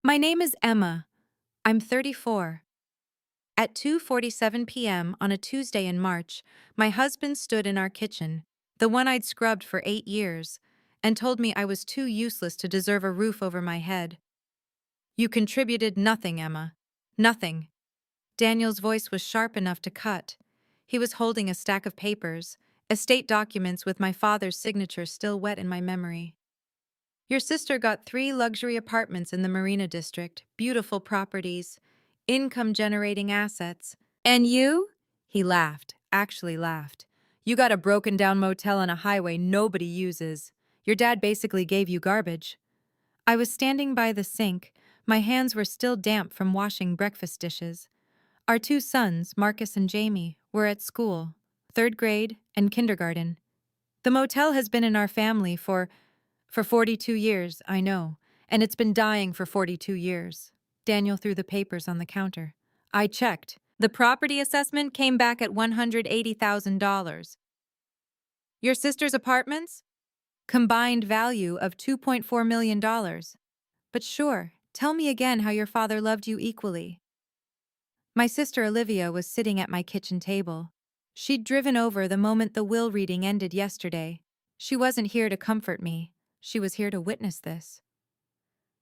My name is Emma. I'm 34. At 2:47 p.m. on a Tuesday in March, my husband stood in our kitchen, the one I'd scrubbed for 8 years, and told me I was too useless to deserve a roof over my head. You contributed nothing, Emma. Nothing. Daniel's voice was sharp enough to cut. He was holding a stack of papers, estate documents with my father's signature still wet in my memory. Your sister got 3 luxury apartments in the Marina District, beautiful properties, income-generating assets. And you? He laughed, actually laughed. You got a broken-down motel on a highway nobody uses. Your dad basically gave you garbage. I was standing by the sink. My hands were still damp from washing breakfast dishes. Our 2 sons, Marcus and Jamie, were at school, 3rd grade and kindergarten. The motel has been in our family for 42 years, I know, and it's been dying for 42 years. Daniel threw the papers on the counter. I checked. The property assessment came back at $180,000. Your sister's apartments? Combined value of $2.4 million. But sure, tell me again how your father loved you equally. My sister Olivia was sitting at my kitchen table. She'd driven over the moment the will reading ended yesterday. She wasn't here to comfort me. She was here to witness this.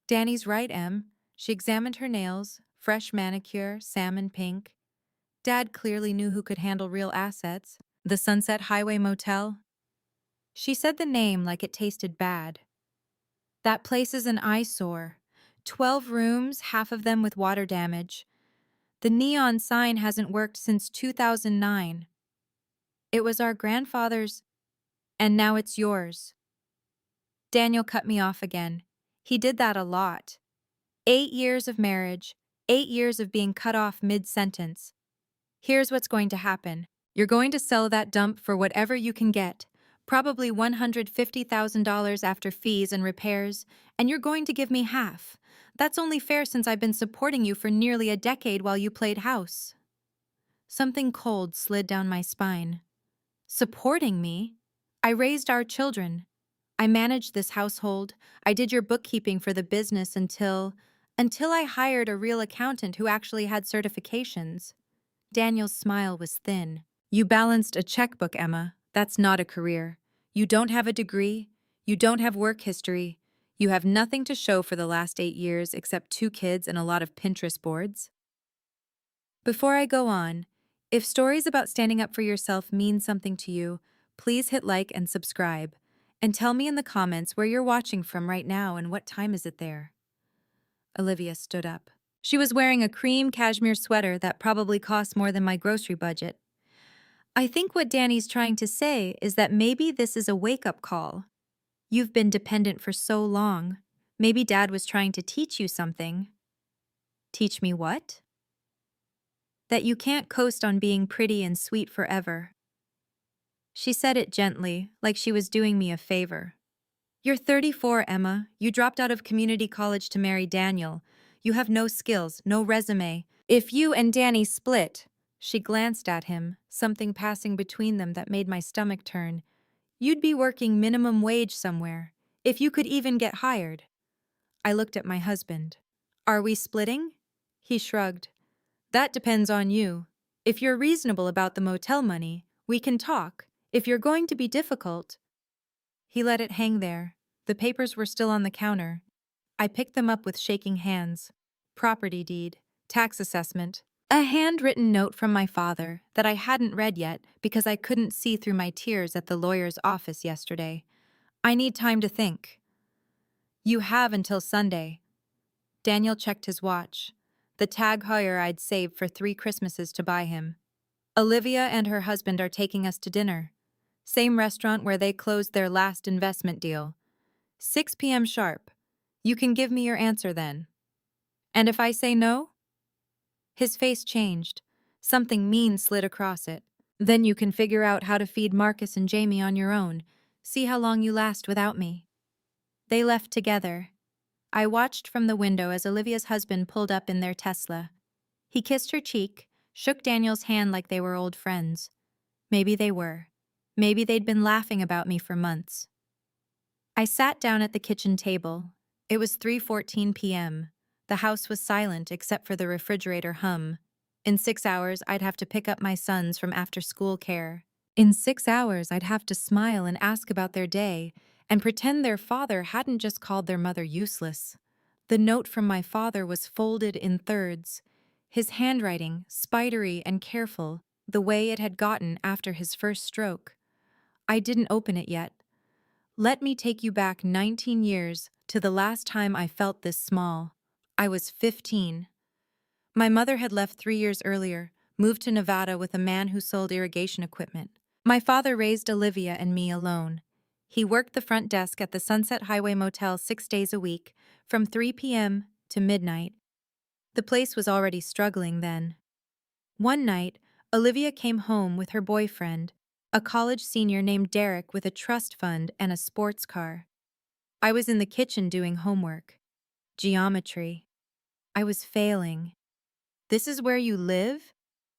Danny's right, Em. She examined her nails, fresh manicure, salmon pink. Dad clearly knew who could handle real assets. The Sunset Highway Motel. She said the name like it tasted bad. That place is an eyesore. 12 rooms, half of them with water damage. The neon sign hasn't worked since 2009. It was our grandfather's, and now it's yours. Daniel cut me off again. He did that a lot. 8 years of marriage, 8 years of being cut off mid-sentence. Here's what's going to happen. You're going to sell that dump for whatever you can get, probably $150,000 after fees and repairs, and you're going to give me half. That's only fair since I've been supporting you for nearly a decade while you played house. Something cold slid down my spine. Supporting me? I raised our children. I managed this household. I did your bookkeeping for the business until I hired a real accountant who actually had certifications. Daniel's smile was thin. You balanced a checkbook, Emma. That's not a career. You don't have a degree. You don't have work history. You have nothing to show for the last 8 years except 2 kids and a lot of Pinterest boards. Before I go on, if stories about standing up for yourself mean something to you, please hit like and subscribe. And tell me in the comments where you're watching from right now and what time is it there. Olivia stood up. She was wearing a cream cashmere sweater that probably cost more than my grocery budget. I think what Danny's trying to say is that maybe this is a wake-up call. You've been dependent for so long. Maybe Dad was trying to teach you something. Teach me what? That you can't coast on being pretty and sweet forever. She said it gently, like she was doing me a favor. You're 34, Emma. You dropped out of community college to marry Daniel. You have no skills, no resume. If you and Danny split, she glanced at him, something passing between them that made my stomach turn. You'd be working minimum wage somewhere, if you could even get hired. I looked at my husband. Are we splitting? He shrugged. That depends on you. If you're reasonable about the motel money, we can talk. If you're going to be difficult. He let it hang there. The papers were still on the counter. I picked them up with shaking hands. Property deed, tax assessment, a handwritten note from my father that I hadn't read yet because I couldn't see through my tears at the lawyer's office yesterday. I need time to think. You have until Sunday. Daniel checked his watch. The Tag Heuer I'd saved for 3 Christmases to buy him. Olivia and her husband are taking us to dinner. Same restaurant where they closed their last investment deal. 6 p.m. sharp. You can give me your answer then. And if I say no? His face changed. Something mean slid across it. Then you can figure out how to feed Marcus and Jamie on your own. See how long you last without me. They left together. I watched from the window as Olivia's husband pulled up in their Tesla. He kissed her cheek, shook Daniel's hand like they were old friends. Maybe they were. Maybe they'd been laughing about me for months. I sat down at the kitchen table. It was 3:14 p.m. The house was silent except for the refrigerator hum. In 6 hours, I'd have to pick up my sons from after-school care. In 6 hours, I'd have to smile and ask about their day and pretend their father hadn't just called their mother useless. The note from my father was folded in thirds, his handwriting spidery and careful, the way it had gotten after his first stroke. I didn't open it yet. Let me take you back 19 years to the last time I felt this small. I was 15. My mother had left 3 years earlier, moved to Nevada with a man who sold irrigation equipment. My father raised Olivia and me alone. He worked the front desk at the Sunset Highway Motel 6 days a week, from 3 p.m. to midnight. The place was already struggling then. One night, Olivia came home with her boyfriend, a college senior named Derek with a trust fund and a sports car. I was in the kitchen doing homework. Geometry. I was failing. "This is where you live?"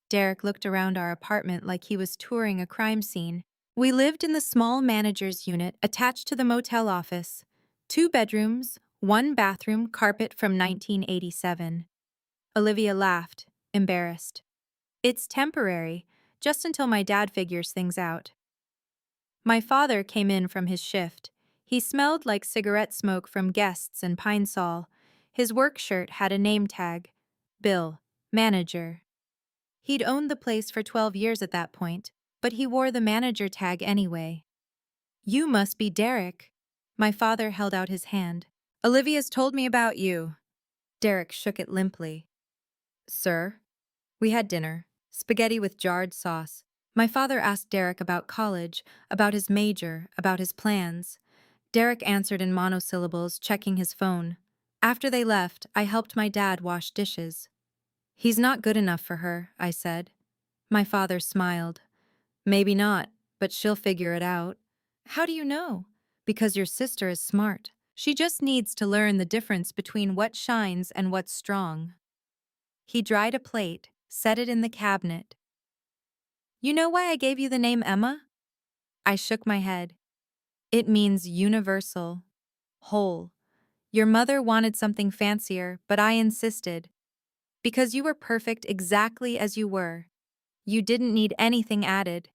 Derek looked around our apartment like he was touring a crime scene. We lived in the small manager's unit attached to the motel office. 2 bedrooms, 1 bathroom, carpet from 1987. Olivia laughed, embarrassed. "It's temporary, just until my dad figures things out." My father came in from his shift. He smelled like cigarette smoke from guests and Pine Sol. His work shirt had a name tag. Bill, manager. He'd owned the place for 12 years at that point, but he wore the manager tag anyway. "You must be Derek." My father held out his hand. "Olivia's told me about you." Derek shook it limply. "Sir?" We had dinner, spaghetti with jarred sauce. My father asked Derek about college, about his major, about his plans. Derek answered in monosyllables, checking his phone. After they left, I helped my dad wash dishes. "He's not good enough for her," I said. My father smiled. "Maybe not, but she'll figure it out." "How do you know?" "Because your sister is smart. She just needs to learn the difference between what shines and what's strong." He dried a plate, set it in the cabinet. "You know why I gave you the name Emma?" I shook my head. "It means universal. Whole. Your mother wanted something fancier, but I insisted. Because you were perfect exactly as you were. You didn't need anything added."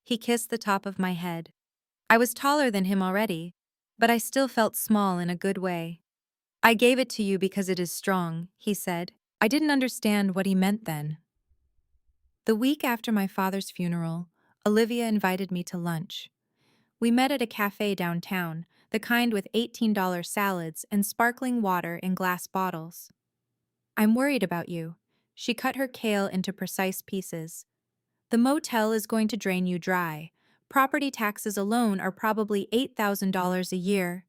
He kissed the top of my head. I was taller than him already, but I still felt small in a good way. "I gave it to you because it is strong," he said. I didn't understand what he meant then. The week after my father's funeral, Olivia invited me to lunch. We met at a cafe downtown, the kind with $18 salads and sparkling water in glass bottles. "I'm worried about you." She cut her kale into precise pieces. "The motel is going to drain you dry. Property taxes alone are probably $8,000 a year.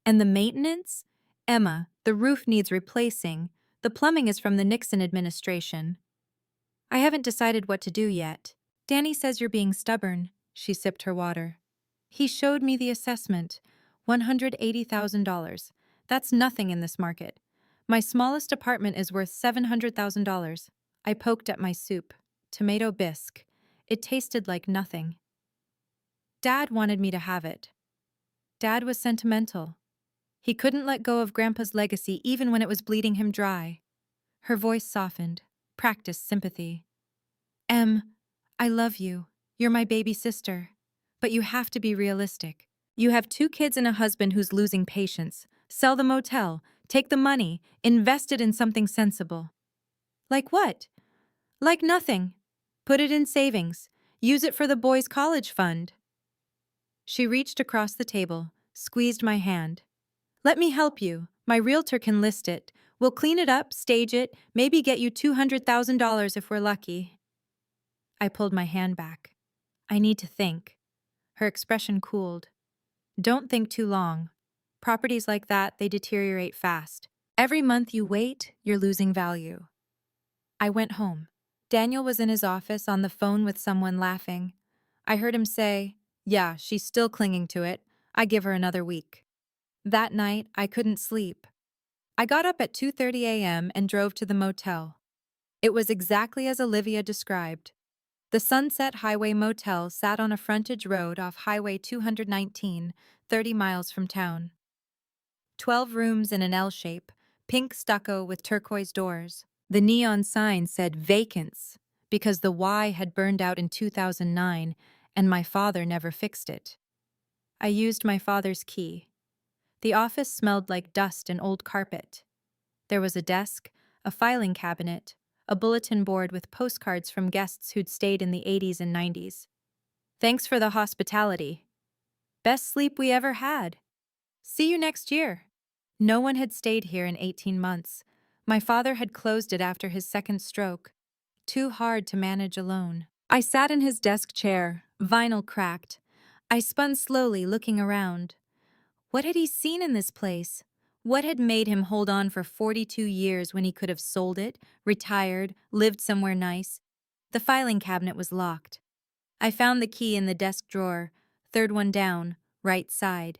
And the maintenance? Emma, the roof needs replacing. The plumbing is from the Nixon administration." "I haven't decided what to do yet." "Danny says you're being stubborn." She sipped her water. "He showed me the assessment. $180,000. That's nothing in this market. My smallest apartment is worth $700,000. I poked at my soup. Tomato bisque. It tasted like nothing. "Dad wanted me to have it." Dad was sentimental. He couldn't let go of Grandpa's legacy even when it was bleeding him dry. Her voice softened. Practiced sympathy. I love you. You're my baby sister. But you have to be realistic. You have 2 kids and a husband who's losing patience. Sell the motel, take the money, invest it in something sensible." "Like what?" "Like nothing. Put it in savings. Use it for the boys' college fund." She reached across the table, squeezed my hand. "Let me help you. My realtor can list it. We'll clean it up, stage it, maybe get you $200,000 if we're lucky." I pulled my hand back. "I need to think." Her expression cooled. "Don't think too long. Properties like that, they deteriorate fast. Every month you wait, you're losing value." I went home. Daniel was in his office on the phone with someone laughing. I heard him say, "Yeah, she's still clinging to it. I give her another week." That night, I couldn't sleep. I got up at 2:30 a.m. and drove to the motel. It was exactly as Olivia described. The Sunset Highway Motel sat on a frontage road off Highway 219, 30 miles from town. 12 rooms in an L shape, pink stucco with turquoise doors. The neon sign said vacants because the Y had burned out in 2009 and my father never fixed it. I used my father's key. The office smelled like dust and old carpet. There was a desk, a filing cabinet, a bulletin board with postcards from guests who'd stayed in the 80s and 90s. Thanks for the hospitality. Best sleep we ever had. See you next year. No one had stayed here in 18 months. My father had closed it after his second stroke. Too hard to manage alone. I sat in his desk chair, vinyl cracked. I spun slowly, looking around. What had he seen in this place? What had made him hold on for 42 years when he could have sold it, retired, lived somewhere nice? The filing cabinet was locked. I found the key in the desk drawer, third one down, right side.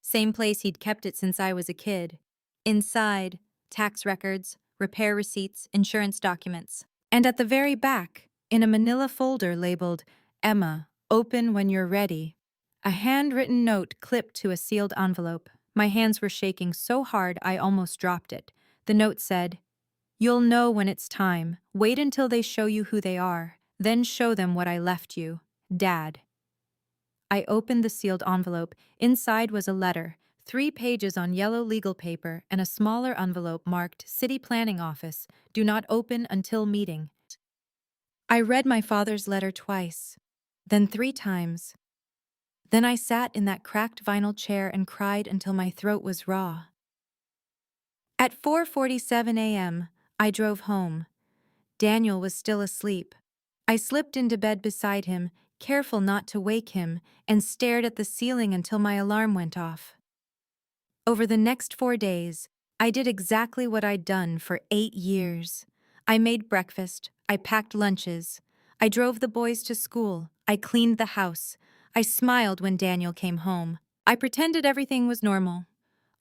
Same place he'd kept it since I was a kid. Inside, tax records, repair receipts, insurance documents. And at the very back, in a manila folder labeled, Emma, open when you're ready. A handwritten note clipped to a sealed envelope. My hands were shaking so hard I almost dropped it. The note said, "You'll know when it's time. Wait until they show you who they are. Then show them what I left you. Dad." I opened the sealed envelope. Inside was a letter, 3 pages on yellow legal paper, and a smaller envelope marked City Planning Office, do not open until meeting. I read my father's letter twice, then 3 times. Then I sat in that cracked vinyl chair and cried until my throat was raw. At 4:47 a.m., I drove home. Daniel was still asleep. I slipped into bed beside him, careful not to wake him, and stared at the ceiling until my alarm went off. Over the next 4 days, I did exactly what I'd done for 8 years. I made breakfast, I packed lunches, I drove the boys to school, I cleaned the house, I smiled when Daniel came home. I pretended everything was normal.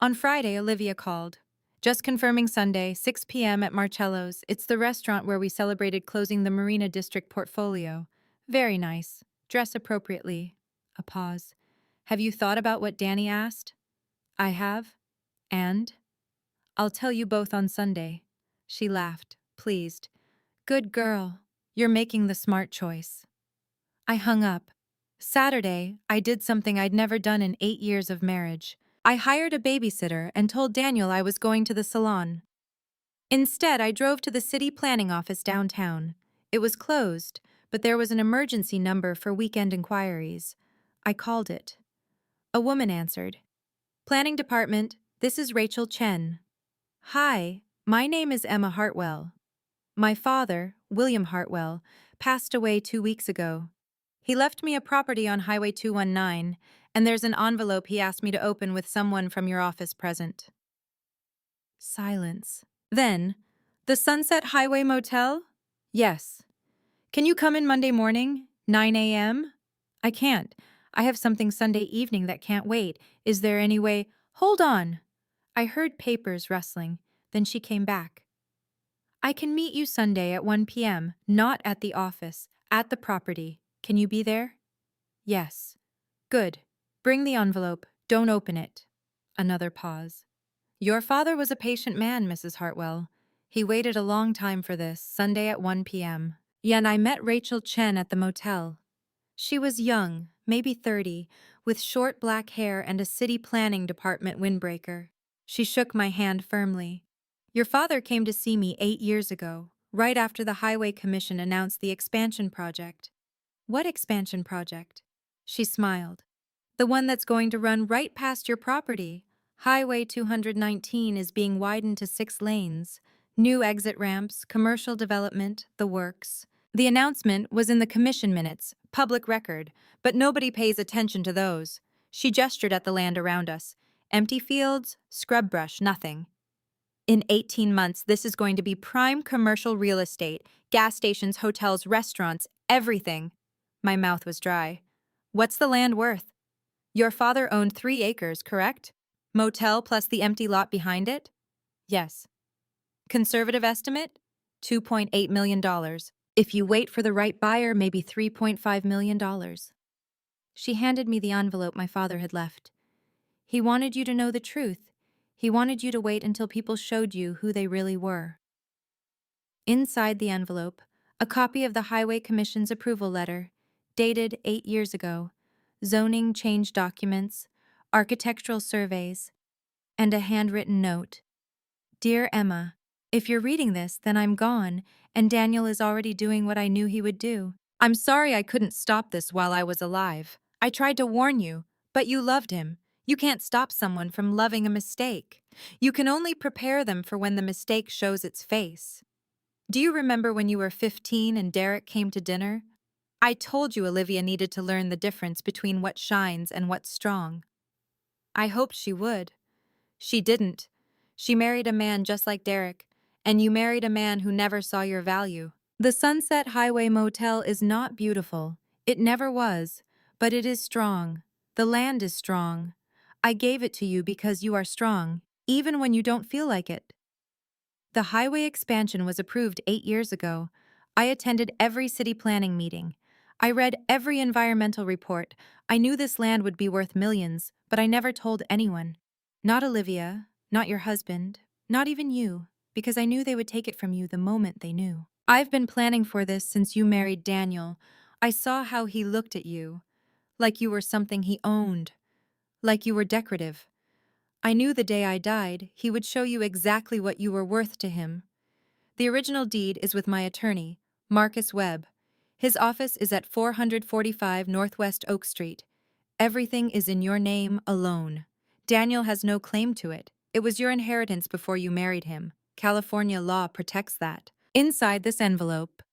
On Friday, Olivia called. "Just confirming Sunday, 6 p.m. at Marcello's. It's the restaurant where we celebrated closing the Marina District portfolio. Very nice. Dress appropriately." A pause. "Have you thought about what Danny asked?" "I have. And?" "I'll tell you both on Sunday." She laughed, pleased. "Good girl. You're making the smart choice." I hung up. Saturday, I did something I'd never done in 8 years of marriage. I hired a babysitter and told Daniel I was going to the salon. Instead, I drove to the city planning office downtown. It was closed, but there was an emergency number for weekend inquiries. I called it. A woman answered. "Planning department, this is Rachel Chen." "Hi, my name is Emma Hartwell. My father, William Hartwell, passed away 2 weeks ago. He left me a property on Highway 219, and there's an envelope he asked me to open with someone from your office present." Silence. Then, "The Sunset Highway Motel?" "Yes." "Can you come in Monday morning, 9 a.m.? "I can't. I have something Sunday evening that can't wait. Is there any way—" "Hold on." I heard papers rustling. Then she came back. "I can meet you Sunday at 1 p.m., not at the office, at the property. Can you be there?" "Yes." "Good. Bring the envelope. Don't open it." Another pause. "Your father was a patient man, Mrs. Hartwell. He waited a long time for this, Sunday at 1 p.m. Yeah, and I met Rachel Chen at the motel. She was young, maybe 30, with short black hair and a city planning department windbreaker. She shook my hand firmly. Your father came to see me 8 years ago, right after the Highway Commission announced the expansion project." "What expansion project?" She smiled. "The one that's going to run right past your property. Highway 219 is being widened to 6 lanes. New exit ramps, commercial development, the works. The announcement was in the commission minutes, public record, but nobody pays attention to those." She gestured at the land around us. "Empty fields, scrub brush, nothing. In 18 months, this is going to be prime commercial real estate, gas stations, hotels, restaurants, everything." My mouth was dry. "What's the land worth?" "Your father owned 3 acres, correct? Motel plus the empty lot behind it?" "Yes." "Conservative estimate? $2.8 million. If you wait for the right buyer, maybe $3.5 million. She handed me the envelope my father had left. "He wanted you to know the truth. He wanted you to wait until people showed you who they really were. Inside the envelope, a copy of the Highway Commission's approval letter, dated 8 years ago, zoning change documents, architectural surveys, and a handwritten note. Dear Emma, if you're reading this, then I'm gone, and Daniel is already doing what I knew he would do. I'm sorry I couldn't stop this while I was alive. I tried to warn you, but you loved him. You can't stop someone from loving a mistake. You can only prepare them for when the mistake shows its face. Do you remember when you were 15 and Derek came to dinner? I told you Olivia needed to learn the difference between what shines and what's strong. I hoped she would. She didn't. She married a man just like Derek, and you married a man who never saw your value. The Sunset Highway Motel is not beautiful. It never was, but it is strong. The land is strong. I gave it to you because you are strong, even when you don't feel like it. The highway expansion was approved 8 years ago. I attended every city planning meeting. I read every environmental report. I knew this land would be worth millions, but I never told anyone. Not Olivia, not your husband, not even you, because I knew they would take it from you the moment they knew. I've been planning for this since you married Daniel. I saw how he looked at you, like you were something he owned, like you were decorative. I knew the day I died, he would show you exactly what you were worth to him. The original deed is with my attorney, Marcus Webb. His office is at 445 Northwest Oak Street. Everything is in your name alone. Daniel has no claim to it. It was your inheritance before you married him. California law protects that. Inside this envelope,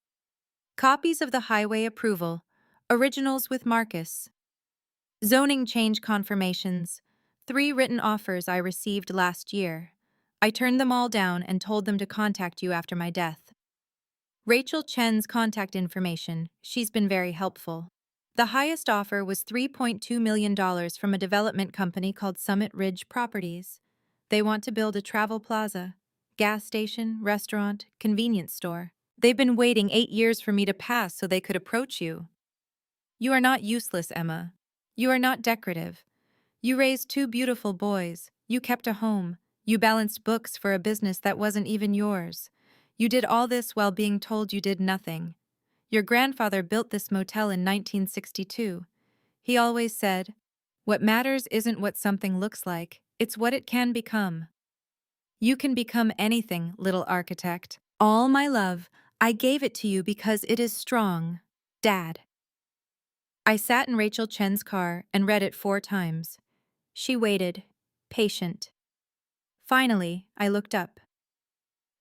copies of the highway approval, originals with Marcus, zoning change confirmations, 3 written offers I received last year. I turned them all down and told them to contact you after my death. Rachel Chen's contact information, she's been very helpful. The highest offer was $3.2 million from a development company called Summit Ridge Properties. They want to build a travel plaza, gas station, restaurant, convenience store. They've been waiting 8 years for me to pass so they could approach you. You are not useless, Emma. You are not decorative. You raised 2 beautiful boys. You kept a home. You balanced books for a business that wasn't even yours. You did all this while being told you did nothing. Your grandfather built this motel in 1962. He always said, "What matters isn't what something looks like, it's what it can become." You can become anything, little architect. All my love, I gave it to you because it is strong. Dad. I sat in Rachel Chen's car and read it 4 times. She waited, patient. Finally, I looked up.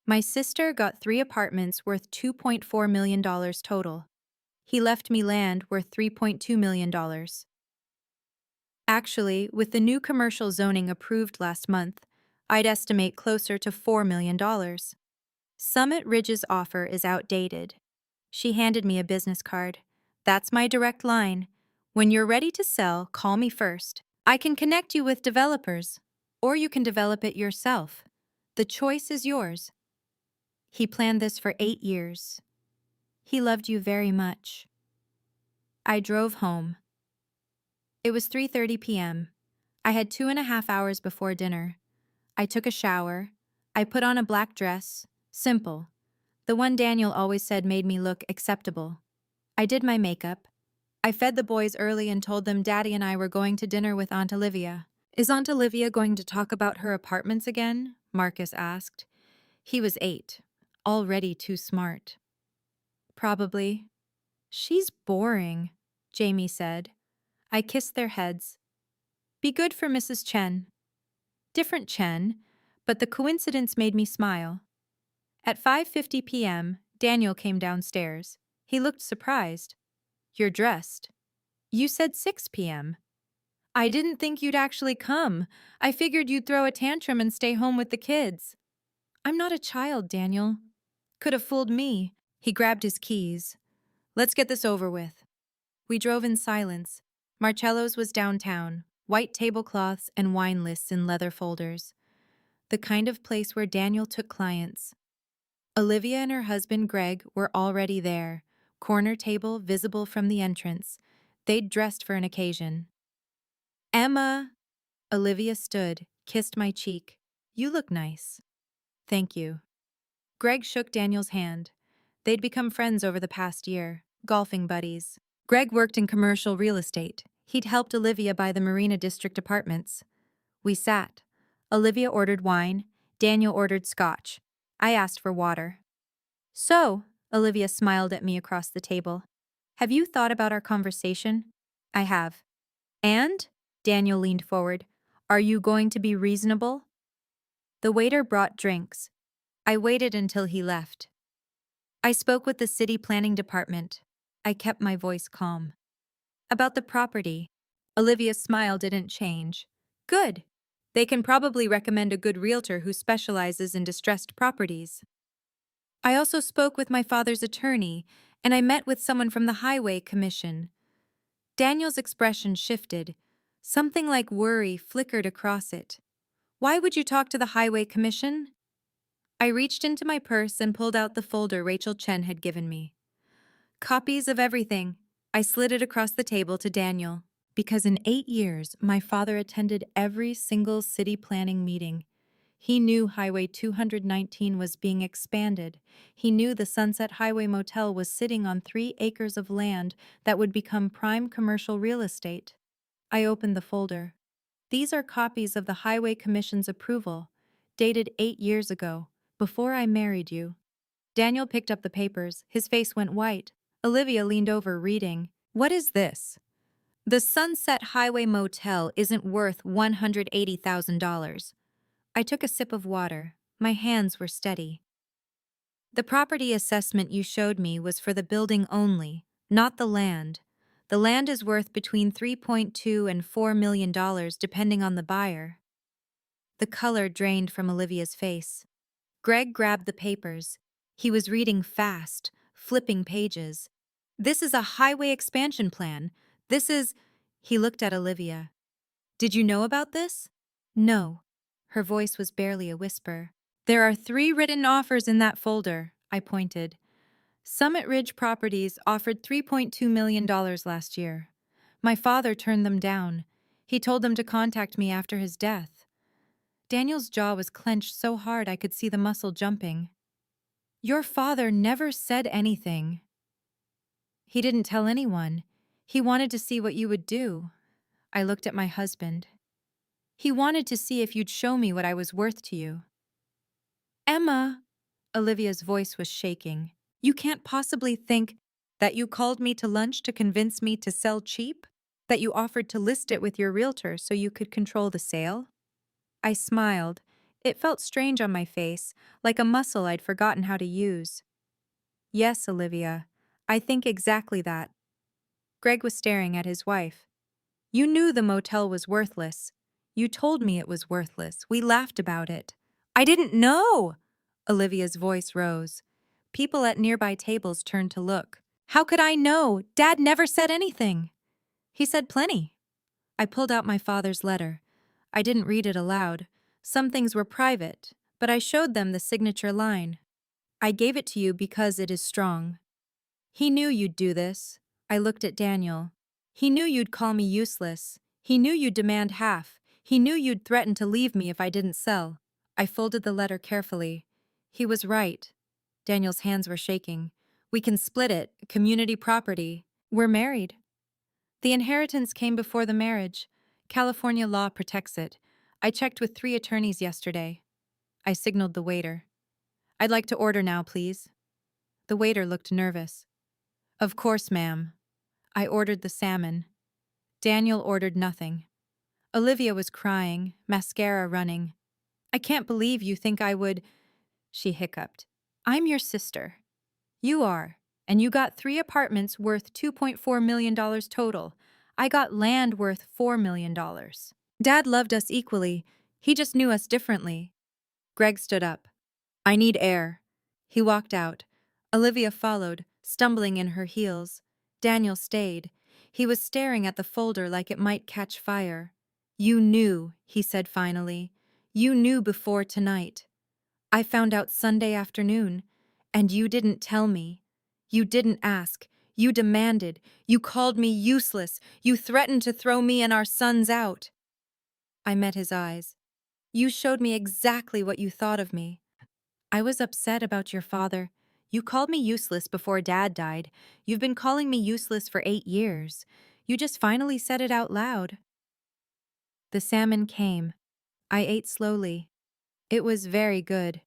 My sister got 3 apartments worth $2.4 million total. He left me land worth $3.2 million. Actually, with the new commercial zoning approved last month, I'd estimate closer to $4 million. Summit Ridge's offer is outdated. She handed me a business card. That's my direct line. When you're ready to sell, call me first. I can connect you with developers, or you can develop it yourself. The choice is yours. He planned this for 8 years. He loved you very much. I drove home. It was 3:30 p.m. I had 2.5 hours before dinner. I took a shower. I put on a black dress, simple. The one Daniel always said made me look acceptable. I did my makeup. I fed the boys early and told them Daddy and I were going to dinner with Aunt Olivia. Is Aunt Olivia going to talk about her apartments again? Marcus asked. He was 8, already too smart. Probably. She's boring, Jamie said. I kissed their heads. Be good for Mrs. Chen. Different Chen, but the coincidence made me smile. At 5:50 p.m., Daniel came downstairs. He looked surprised. You're dressed. You said 6 p.m. I didn't think you'd actually come. I figured you'd throw a tantrum and stay home with the kids. I'm not a child, Daniel. Could have fooled me. He grabbed his keys. Let's get this over with. We drove in silence. Marcello's was downtown, white tablecloths and wine lists in leather folders. The kind of place where Daniel took clients. Olivia and her husband Greg were already there, corner table visible from the entrance. They'd dressed for an occasion. Emma! Olivia stood, kissed my cheek. You look nice. Thank you. Greg shook Daniel's hand. They'd become friends over the past year, golfing buddies. Greg worked in commercial real estate. He'd helped Olivia buy the Marina District apartments. We sat. Olivia ordered wine, Daniel ordered scotch. I asked for water. So, Olivia smiled at me across the table. Have you thought about our conversation? I have. And? Daniel leaned forward. Are you going to be reasonable? The waiter brought drinks. I waited until he left. I spoke with the city planning department. I kept my voice calm. About the property. Olivia's smile didn't change. Good. They can probably recommend a good realtor who specializes in distressed properties. I also spoke with my father's attorney, and I met with someone from the Highway Commission. Daniel's expression shifted. Something like worry flickered across it. Why would you talk to the Highway Commission? I reached into my purse and pulled out the folder Rachel Chen had given me. Copies of everything. I slid it across the table to Daniel. Because in 8 years, my father attended every single city planning meeting. He knew Highway 219 was being expanded. He knew the Sunset Highway Motel was sitting on 3 acres of land that would become prime commercial real estate. I opened the folder. These are copies of the Highway Commission's approval, dated 8 years ago, before I married you. Daniel picked up the papers. His face went white. Olivia leaned over, reading. What is this? The Sunset Highway Motel isn't worth $180,000. I took a sip of water. My hands were steady. The property assessment you showed me was for the building only, not the land. The land is worth between $3.2 and $4 million depending on the buyer. The color drained from Olivia's face. Greg grabbed the papers. He was reading fast, flipping pages. This is a highway expansion plan. This is... He looked at Olivia. Did you know about this? No. Her voice was barely a whisper. There are 3 written offers in that folder, I pointed. Summit Ridge Properties offered $3.2 million last year. My father turned them down. He told them to contact me after his death. Daniel's jaw was clenched so hard I could see the muscle jumping. Your father never said anything. He didn't tell anyone. He wanted to see what you would do. I looked at my husband. He wanted to see if you'd show me what I was worth to you. Emma, Olivia's voice was shaking. You can't possibly think that you called me to lunch to convince me to sell cheap? That you offered to list it with your realtor so you could control the sale? I smiled. It felt strange on my face, like a muscle I'd forgotten how to use. Yes, Olivia, I think exactly that. Greg was staring at his wife. You knew the motel was worthless. You told me it was worthless. We laughed about it. I didn't know! Olivia's voice rose. People at nearby tables turned to look. How could I know? Dad never said anything. He said plenty. I pulled out my father's letter. I didn't read it aloud. Some things were private, but I showed them the signature line. I gave it to you because it is strong. He knew you'd do this. I looked at Daniel. He knew you'd call me useless. He knew you'd demand half. He knew you'd threaten to leave me if I didn't sell. I folded the letter carefully. He was right. Daniel's hands were shaking. We can split it, community property. We're married. The inheritance came before the marriage. California law protects it. I checked with 3 attorneys yesterday. I signaled the waiter. I'd like to order now, please. The waiter looked nervous. Of course, ma'am. I ordered the salmon. Daniel ordered nothing. Olivia was crying, mascara running. I can't believe you think I would... She hiccuped. I'm your sister. You are. And you got 3 apartments worth $2.4 million total. I got land worth $4 million. Dad loved us equally. He just knew us differently. Greg stood up. I need air. He walked out. Olivia followed, stumbling in her heels. Daniel stayed. He was staring at the folder like it might catch fire. You knew, he said finally. You knew before tonight. I found out Sunday afternoon, and you didn't tell me. You didn't ask. You demanded. You called me useless. You threatened to throw me and our sons out. I met his eyes. You showed me exactly what you thought of me. I was upset about your father. You called me useless before Dad died. You've been calling me useless for 8 years. You just finally said it out loud. The salmon came. I ate slowly. It was very good.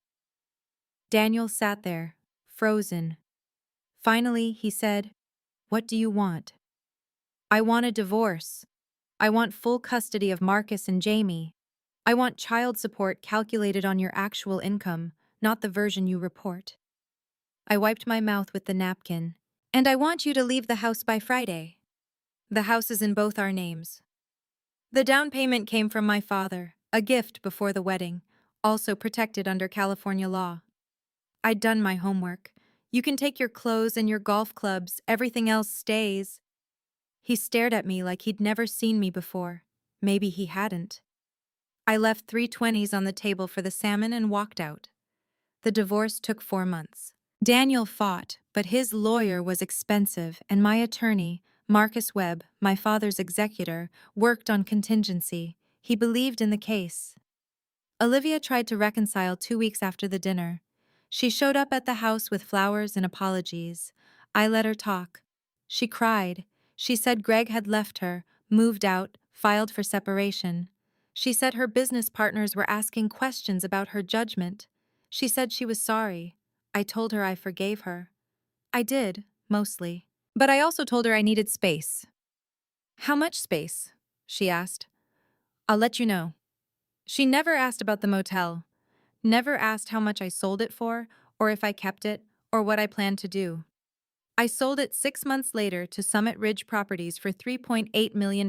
Daniel sat there, frozen. Finally, he said, "What do you want?" "I want a divorce. I want full custody of Marcus and Jamie. I want child support calculated on your actual income, not the version you report." I wiped my mouth with the napkin. "And I want you to leave the house by Friday. The house is in both our names." The down payment came from my father, a gift before the wedding, also protected under California law. I'd done my homework. "You can take your clothes and your golf clubs, everything else stays." He stared at me like he'd never seen me before. Maybe he hadn't. I left 3 20s on the table for the salmon and walked out. The divorce took 4 months. Daniel fought, but his lawyer was expensive, and my attorney, Marcus Webb, my father's executor, worked on contingency. He believed in the case. Olivia tried to reconcile 2 weeks after the dinner. She showed up at the house with flowers and apologies. I let her talk. She cried. She said Greg had left her, moved out, filed for separation. She said her business partners were asking questions about her judgment. She said she was sorry. I told her I forgave her. I did, mostly. But I also told her I needed space. "How much space?" she asked. "I'll let you know." She never asked about the motel. Never asked how much I sold it for, or if I kept it, or what I planned to do. I sold it 6 months later to Summit Ridge Properties for $3.8 million.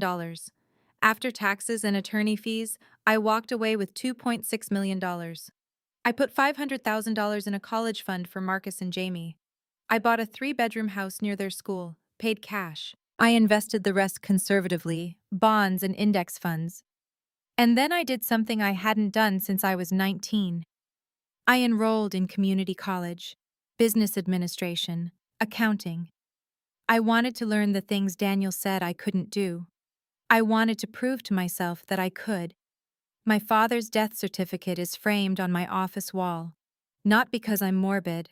After taxes and attorney fees, I walked away with $2.6 million. I put $500,000 in a college fund for Marcus and Jamie. I bought a 3-bedroom house near their school, paid cash. I invested the rest conservatively, bonds and index funds. And then I did something I hadn't done since I was 19. I enrolled in community college, business administration, accounting. I wanted to learn the things Daniel said I couldn't do. I wanted to prove to myself that I could. My father's death certificate is framed on my office wall, not because I'm morbid,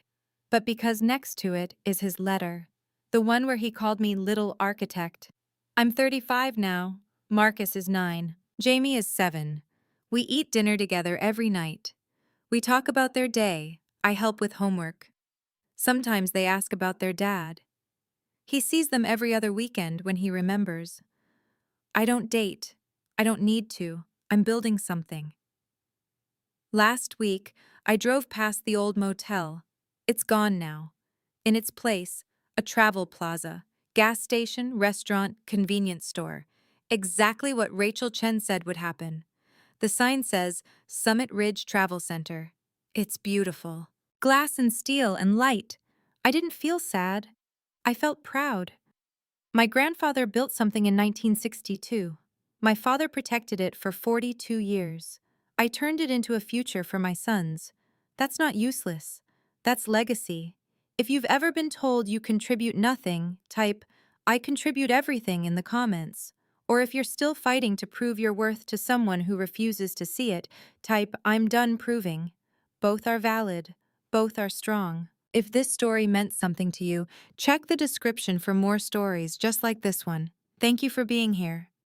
but because next to it is his letter, the one where he called me Little Architect. I'm 35 now. Marcus is 9. Jamie is 7. We eat dinner together every night. We talk about their day. I help with homework. Sometimes they ask about their dad. He sees them every other weekend when he remembers. I don't date. I don't need to. I'm building something. Last week, I drove past the old motel. It's gone now. In its place, a travel plaza, gas station, restaurant, convenience store. Exactly what Rachel Chen said would happen. The sign says Summit Ridge Travel Center. It's beautiful. Glass and steel and light. I didn't feel sad. I felt proud. My grandfather built something in 1962. My father protected it for 42 years. I turned it into a future for my sons. That's not useless. That's legacy. If you've ever been told you contribute nothing, type, "I contribute everything" in the comments. Or if you're still fighting to prove your worth to someone who refuses to see it, type, "I'm done proving." Both are valid. Both are strong. If this story meant something to you, check the description for more stories just like this one. Thank you for being here.